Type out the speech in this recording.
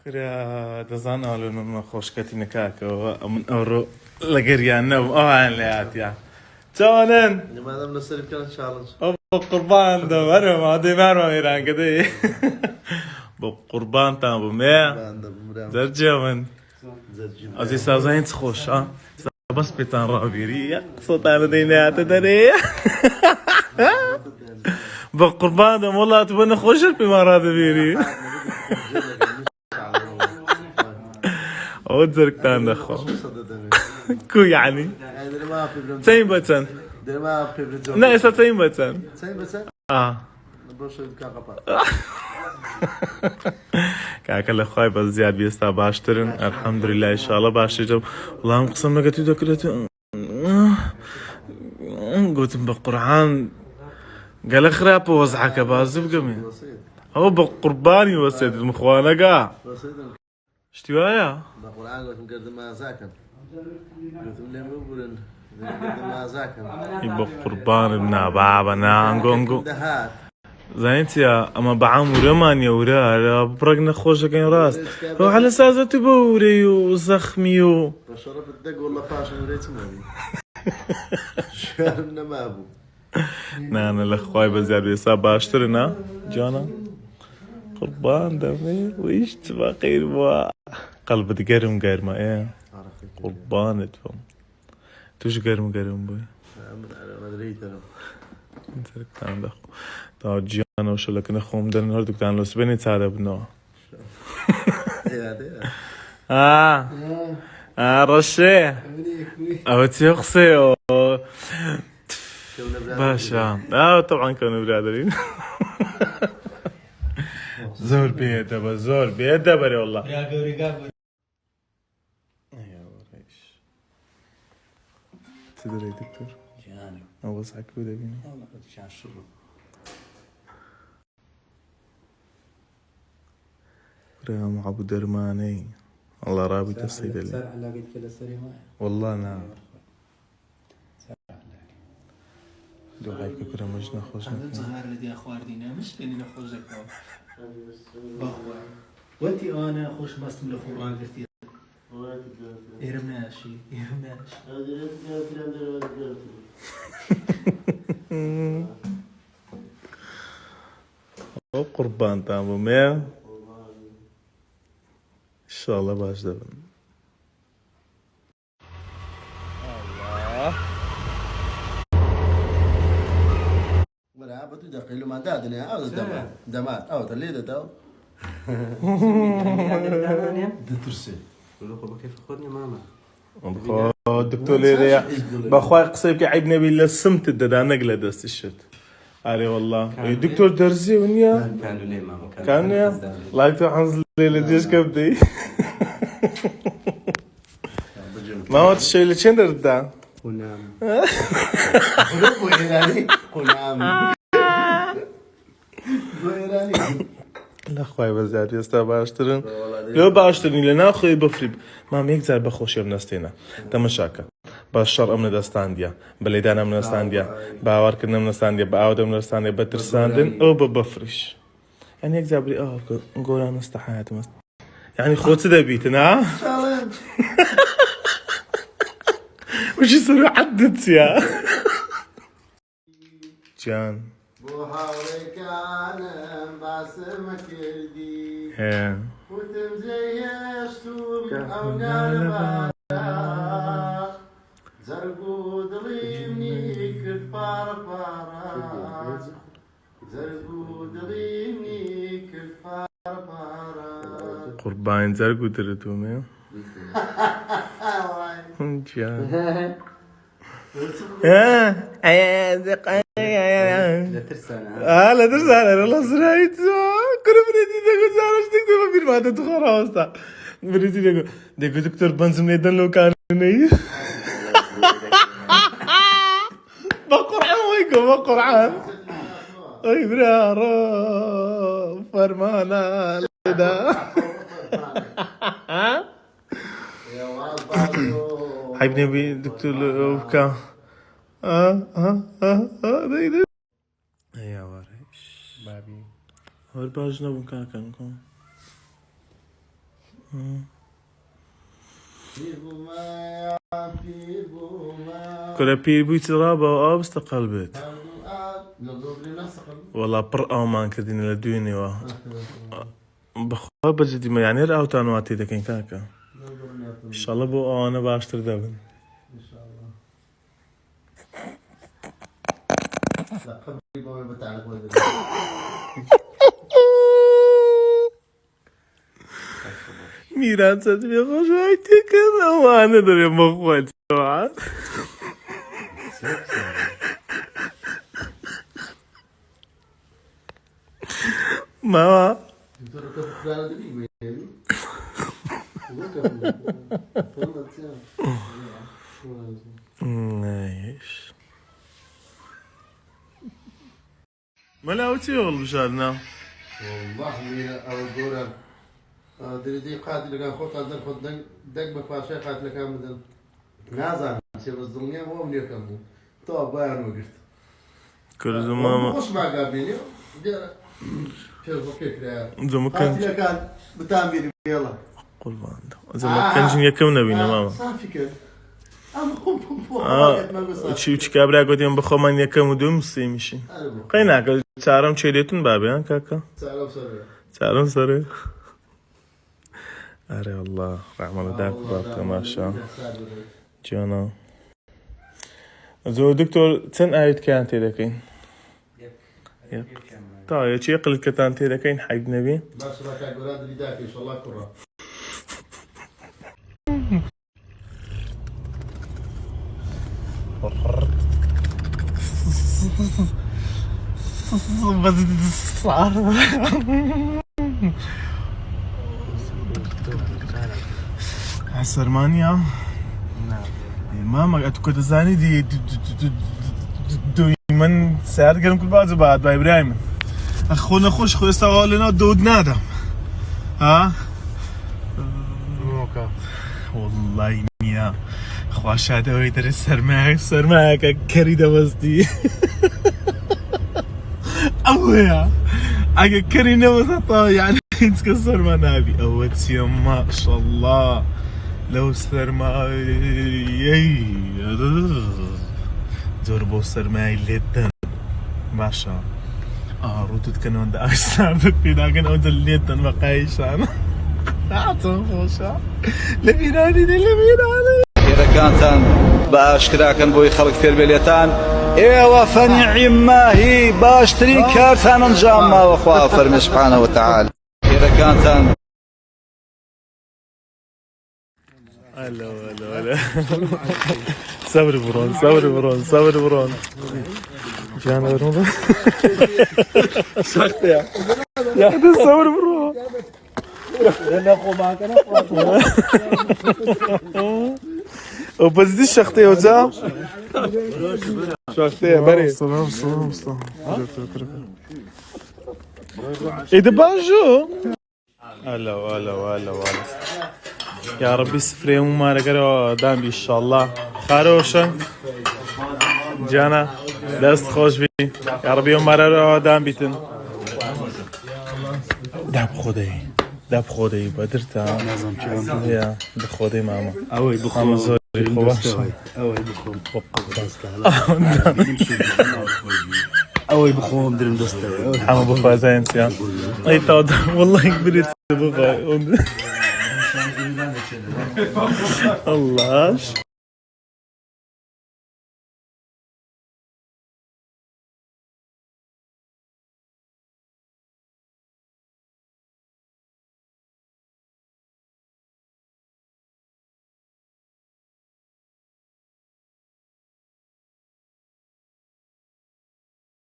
كرا دزان قالوا إنه خوشكتي نكاك ومن أورو لقريان نو أوان ليات يا تونن لماذا من السرب كان تشالنج بقربان ده مرة ما دي مرة إيران كده بقربان تام بمية درجة من أزي سازين تخش بس بيتان رابيري صوت أنا دينا تدري بقربان ده والله تبغى نخش بمرة بيري أودرك تان دخو كو يعني تين بتن لا إسا تين بتن كاكل أخوي بس زياد بيستا باشترن الحمد لله إن شاء الله باشترن والله مقسم لك تيدا كلتو قلت بقرعان قال خراب وزعك بازب قمي هو بقرباني وسيد المخوانة قا اشتوايا بقرعان قلت مقدم ما زاكن قلت مليم بقولن مقدم ما زاكن يبقى قربان ابن بابنا انقو زينتيا اما بعام ورمان يورا برقنا خوشة كان راس روح على سازة بوري وزخمي فشرب الدق والله فاشل وريت مالي شاربنا ما ابو انا الاخوي بزياد بيصاب اشترنا جانا قربان دمي ويش تبقي الوا قلب تقرم قرمة ايه قربان تفهم توش قرم بوي مدري ترى انت كان دخو تا جانا وشو لكن اخوهم در نهار كان لو سبني تساعد ابنو رشي او تيخسي باشا طبعا كانوا برادرين زور بيدبر زور بيدبر والله يا قوري يا وريش تدري دكتور جاني اول صحك بدا بيني والله كنت شان شروع ريام عبو درماني الله رابي تصيد لي سرع لقيت كذا سريع معي والله نعم دو هاي كرة مجنا خوشنا أنا صغار لدي أخوار دينا مش بيني نخوزك بخوة وانتي أنا خوش مستم القرآن قلتي إرمناشي قربان تامو مية ان شاء الله باش دبن الله ولا بدو دقيلو ما دادني او دمات او تليده تو دترسي ولو كيف خذني ماما الدكتور ليريا باخوي قصيب عيب نبي للسمت الددا نقله دست الشت علي والله دكتور درزي ونيا كانوا ليه ماما كان يا لايك حنز ليلة ديش كبدي ما هو الشيء اللي شندر دا ونام ونام لا خوي بزاد يستا باشترن لو باشترن لنا خوي بفريب ما ميكزر بخوش يوم نستينا تمشاكا باشر امن دستانديا بليدانا من دستانديا باورك من دستانديا باود من دستانديا بترساندن او ببفرش يعني يكزر بلي نقول انا استحيت يعني خوت دبيتنا وش يصير عدت يا جان بو حولك انا باسمك يدي ايه وتمزيشتم او قلبا زرقو ضليمني كفار فارا زرقو ضليمني كفار فارا قربان زرقو درتوم يا جان لا ترسى لا ترسى انا والله سرعت كل بريدي تقول زارش تكتب في ما تدخل راستا بريدي تقول دكتور بنزم يدن لو كان ني بقرعان ويكم بقرعان اي برا فرمانا لدا حبني بي دكتور وكا دايدي يا وريش بابي هور باجنا بكا كانكم كل بير بوي ترابة وآب استقلبت والله برقة ما كدين لدوني وا بخوا بجدي ما يعني رأوا تانواتي دكين كاكا إن شاء الله بو أنا باشتر دبن ان شاء الله لا قبل ما بتعرف ميران تدري خوشايتي كذا وانا دري مخوات سواعات ماما ايش ملاوتي والله بشارنا والله ميرا او دورا دي قاتل كان خط هذا خط دق بفاشا قاتل كان مثلا نازل شيء بس الدنيا هو من يكمل تو بيان وقت كل زمان مش مع قابلني شوف فكره زمان كان قاتل كان بتعمل يلا قربان زمان كان جنيا كم نبينا ماما صافي كده شو كابرا قلت يوم بخو من يكم ودوم سيمشي قينا قال سارم شيلتون بابي ها كاكا سارم سري أري والله رحمة داك بابا ما شاء جانا زو دكتور تن آيت كانت لكين طيب شيء قل كتانت لكين حق نبي بس لا تقول هذا اللي داك ان شاء الله كره سرمانيا ماما اتوقع تزاني دي من ساعات قلم كل بعد با ابراهيم اخونا خوش خو استغلنا دود نادم ها والله يا خواش هذا ويدر سرماك كريده وسدي أويا أجا كرينا وسطا يعني تكسر منابي أوتي ما شاء الله لو سرماي زربو سرماي ليتن ما شاء روتو كانوا عند أكثر في داكن أو ليتن ما قايشان أعطوا خوشا لبيناني إذا كانت باشكرا كان بوي خلق في البليتان إيوا فنعم ما هي باشترين كارتان انجام وخوا فرمي سبحانه وتعالى إذا كانت هلا صبر برون جانا برون شخص يا أخي صبر برون وبس دي الشخطية وزا شخطية بري سلام إذا باجو هلا يا ربي سفري وما رقروا دامي إن شاء الله خاروشا جانا دست خوش بي يا ربي وما رقروا دام بيتن داب خودي بدرتا يا بخودي ماما اوي بخوم زوري خواش اوي بخوم اوي بخوم درم دستة حما بخوا زين سيان اي تاود والله كبرت بخوا الله